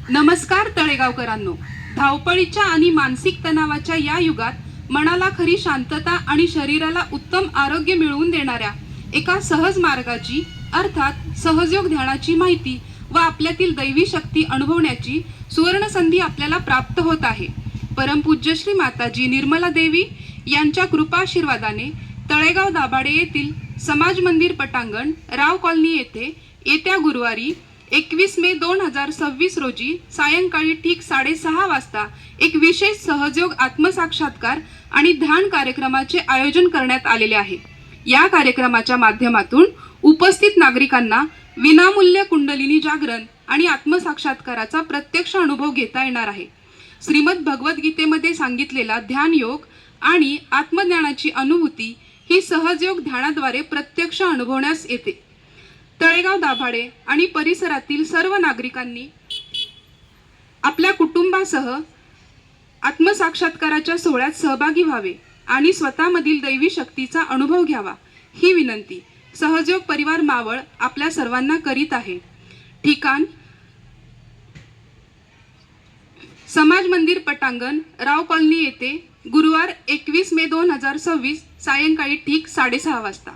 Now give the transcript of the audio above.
नमस्कार तळेगावकरांनो, धावपळीच्या आणि मानसिक तणावाच्या या युगात मनाला खरी शांतता आणि शरीराला उत्तम आरोग्य मिळवून देणाऱ्या एका सहज मार्गाची अर्थात सहजयोग ध्यानाची माहिती व आपल्यातील दैवी शक्ती अनुभवण्याची सुवर्ण संधी आपल्याला प्राप्त होत आहे। परमपूज्य श्री माताजी निर्मला देवी यांच्या कृपाशीर्वादाने तळेगाव दाभाडे येथील समाज मंदिर पटांगण राव कॉलनी येथे येत्या गुरुवारी 21 मे 2026 रोजी सायंकाळी ठीक 6:30 वाजता एक विशेष सहजयोग आत्मसाक्षात्कार आणि ध्यान कार्यक्रमाचे आयोजन करण्यात आलेले आहे। या कार्यक्रमाच्या माध्यमातून उपस्थित नागरिकांना विनामूल्य कुंडलिनी जागरण आणि आत्मसाक्षात्काराचा प्रत्यक्ष अनुभव घेता येणार आहे। श्रीमद भगवद्गीतेमध्ये सांगितलेला ध्यान योग आणि आत्मज्ञानाची अनुभूती ही सहजयोग ध्यानाद्वारे प्रत्यक्ष अनुभवण्यास येते। तळेगाव दाभाडे आणि परिसरातील सर्व नागरिकांनी आपल्या कुटुंबासह आत्मसाक्षात्काराच्या सोहळ्यात सहभागी व्हावे आणि स्वतःमधील दैवी शक्तीचा अनुभव घ्यावा ही विनंती सहजयोग परिवार मावळ आपल्या सर्वांना करीत आहे। ठिकाण समाज मंदिर पटांगण राव कॉलनी येथे गुरुवार 21 मे 2026 सायंकाळी ठीक 6:30 वाजता।